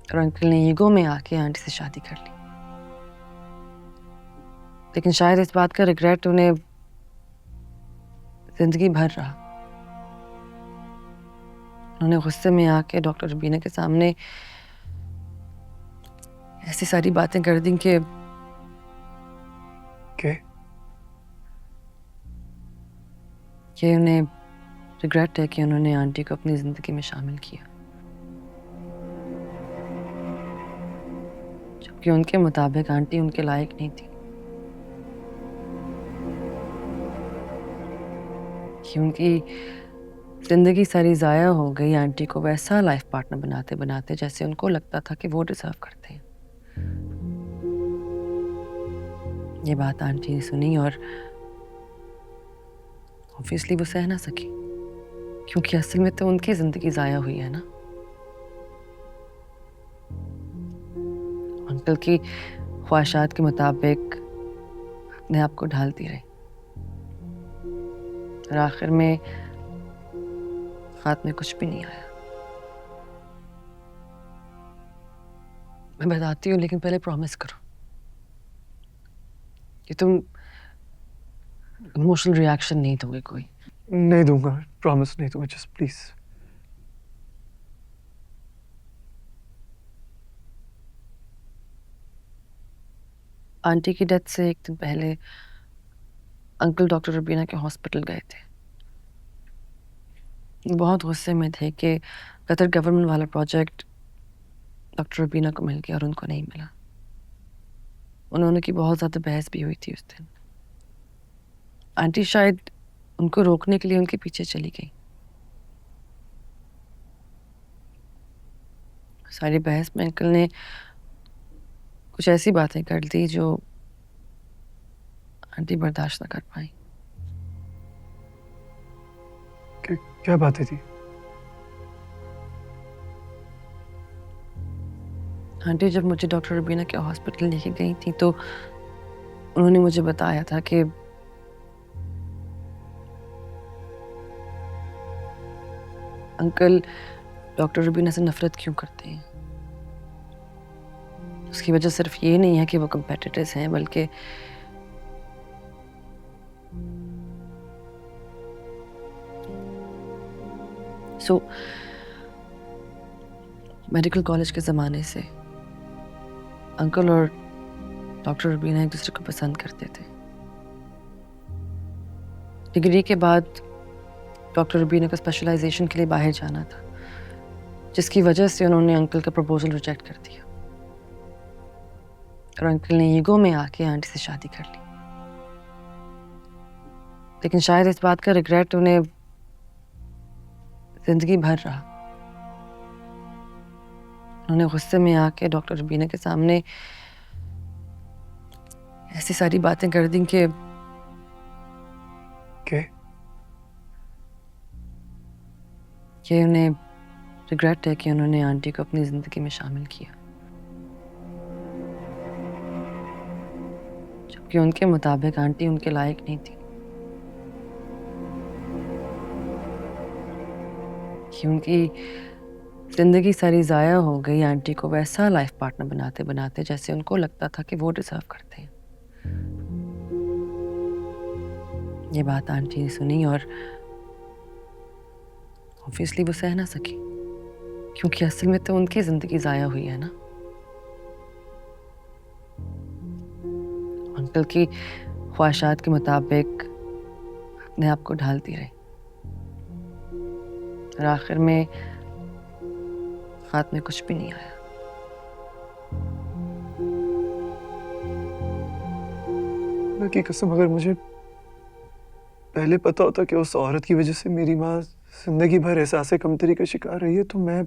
और अंकल ने ईगो में आके आंटी से शादी कर ली। लेकिन शायद इस बात का रिग्रेट उन्हें जिंदगी भर रहा। उन्होंने गुस्से में आके डॉक्टर रुबीना के सामने ऐसी सारी बातें कर दी कि उन्हें रिग्रेट है कि उन्होंने आंटी को अपनी जिंदगी में शामिल किया, जबकि उनके मुताबिक आंटी उनके लायक नहीं थी। कि उनकी जिंदगी सारी जाया हो गई आंटी को वैसा लाइफ पार्टनर बनाते बनाते जैसे उनको लगता था कि वो डिजर्व करते हैं। ये बात आंटी ने सुनी और ऑब्वियसली वो सह ना सकी, क्योंकि असल में तो उनकी जिंदगी जाया हुई है ना। अंकल की ख्वाहिशात के मुताबिक अपने आप को ढालती रही और आखिर में हाथ में कुछ भी नहीं आया। मैं बताती हूँ, लेकिन पहले प्रॉमिस करो कि तुम इमोशनल रिएक्शन नहीं दोगे कोई। नहीं दूंगा, प्रॉमिस नहीं दूंगा, जस्ट प्लीज। आंटी की डेथ से एक दिन पहले अंकल डॉक्टर रुबीना के हॉस्पिटल गए थे। बहुत गुस्से में थे कि कतर गवर्नमेंट वाला प्रोजेक्ट डॉक्टर रुबीना को मिल गया और उनको नहीं मिला। उन्होंने की बहुत ज़्यादा बहस भी हुई थी उस दिन। आंटी शायद उनको रोकने के लिए उनके पीछे चली गई। सारी बहस में अंकल ने कुछ ऐसी बातें कर दी जो आंटी बर्दाश्त ना कर पाई। क्या बातें थी? आंटी जब मुझे डॉक्टर रुबीना के हॉस्पिटल लेके गई थी तो उन्होंने मुझे बताया था कि अंकल डॉक्टर रुबीना से नफरत क्यों करते हैं। उसकी वजह सिर्फ ये नहीं है कि वो कंपेटिटर्स हैं, बल्कि मेडिकल कॉलेज के ज़माने से अंकल और डॉक्टर रुबीना एक दूसरे को पसंद करते थे। डिग्री के बाद डॉक्टर रुबीना को स्पेशलाइजेशन के लिए बाहर जाना था, जिसकी वजह से उन्होंने अंकल का प्रपोजल रिजेक्ट कर दिया और अंकल ने ईगो में आके आंटी से शादी कर ली। लेकिन शायद इस बात का रिग्रेट उन्हें जिंदगी भर रहा। उन्होंने गुस्से में आके डॉक्टर रुबीना के सामने ऐसी सारी बातें कर दी कि उन्हें रिग्रेट है कि उन्होंने आंटी को अपनी जिंदगी में शामिल किया, जबकि उनके मुताबिक आंटी उनके लायक नहीं थी। कि उनकी जिंदगी सारी जाया हो गई आंटी को वैसा लाइफ पार्टनर बनाते बनाते जैसे उनको लगता था कि वो डिजर्व करते हैं। ये बात आंटी ने सुनी और ऑब्वियसली वो सह ना सकी, क्योंकि असल में तो उनकी जिंदगी जाया हुई है ना। अंकल की ख्वाहिशात के मुताबिक अपने आप को ढालती रही और आखिर में हाथ में कुछ भी नहीं आया। खुदा की कसम, अगर मुझे पहले पता होता कि उस औरत की वजह से मेरी माँ जिंदगी भर एहसास कमतरी का शिकार रही है, तो मैं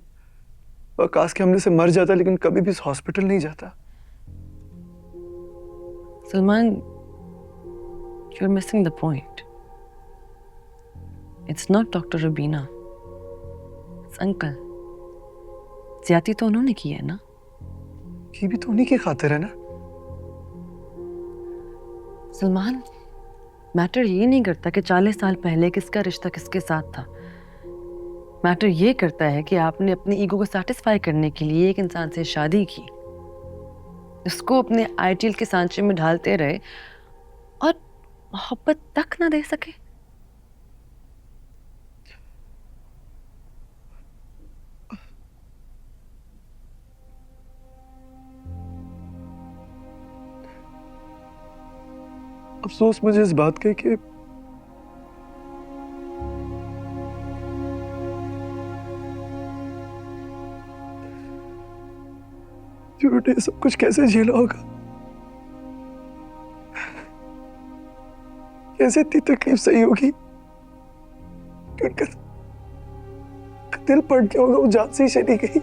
वकास के हमले से मर जाता, लेकिन कभी भी इस हॉस्पिटल नहीं जाता। Salman, you're missing the point. It's not Dr. Rubina. It's Uncle. ज्यादती तो उन्होंने की है ना। ये भी तो उन्हीं की खातिर है ना। सलमान, मैटर ये नहीं करता कि 40 साल पहले किसका रिश्ता किसके साथ था। मैटर ये करता है कि आपने अपनी ईगो को सेटिस्फाई करने के लिए एक इंसान से शादी की, उसको अपने आइडियल के सांचे में ढालते रहे और मोहब्बत तक ना दे सके। अफसोस मुझे इस बात का कि ने सब कुछ कैसे झेला होगा, कैसे इतनी तकलीफ सही होगी कि उनका दिल पड़ गया होगा, वो जान से ही चली गई।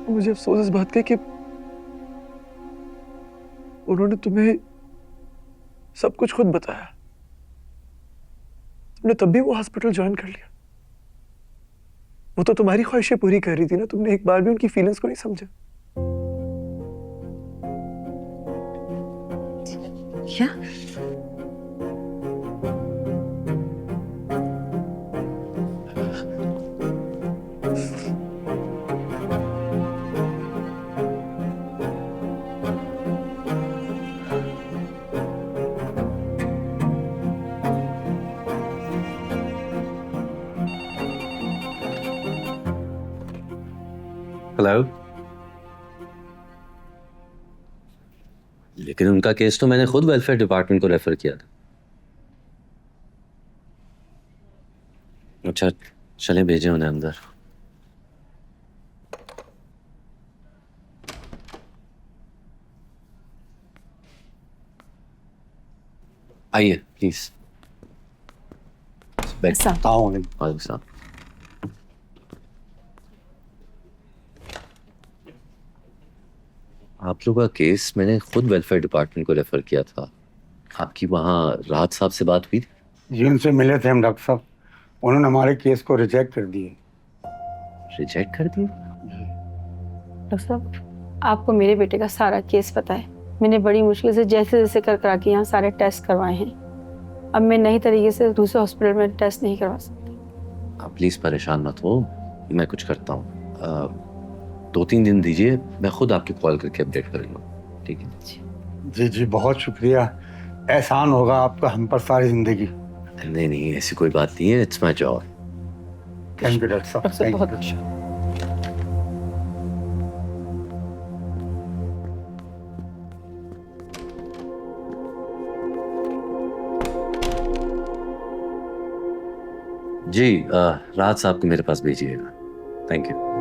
मुझे अफसोस इस बात का कि उन्होंने तुम्हें सब कुछ खुद बताया, तुमने तब भी वो हॉस्पिटल ज्वाइन कर लिया। वो तो तुम्हारी ख्वाहिशें पूरी कर रही थी ना, तुमने एक बार भी उनकी फीलिंग्स को नहीं समझा। क्या? हेलो। लेकिन उनका केस तो मैंने खुद वेलफेयर डिपार्टमेंट को रेफर किया था। अच्छा, चलें भेजें उन्हें अंदर। आइए प्लीज। वालेकुम सलाम। आप लोगों का केस मैंने खुद वेलफेयर डिपार्टमेंट को रेफर किया था। आपकी वहाँ राहत साहब से बात हुई थी? जी, उनसे मिले थे हम डॉक्टर साहब। उन्होंने हमारे केस को रिजेक्ट कर दिए। रिजेक्ट कर दिए? डॉक्टर साहब, आपको मेरे बेटे का सारा केस पता है। मैंने बड़ी मुश्किल से जैसे जैसे कर करा के यहाँ सारे टेस्ट करवाए हैं। अब मैं नई तरीके से दूसरे हॉस्पिटल में टेस्ट नहीं करवा सकती। आप प्लीज परेशान मत हो, मैं कुछ करता हूँ। 2-3 दिन दीजिए, मैं खुद आपकी कॉल करके अपडेट करूँगा। ठीक है? जी जी, बहुत शुक्रिया। एहसान होगा आपका हम पर सारी जिंदगी। नहीं नहीं, ऐसी कोई बात नहीं है। It's my job. Thank you doctor साहब। थैंक बहुत यू। अच्छा। जी, राहत साहब को मेरे पास भेजिएगा। Thank you.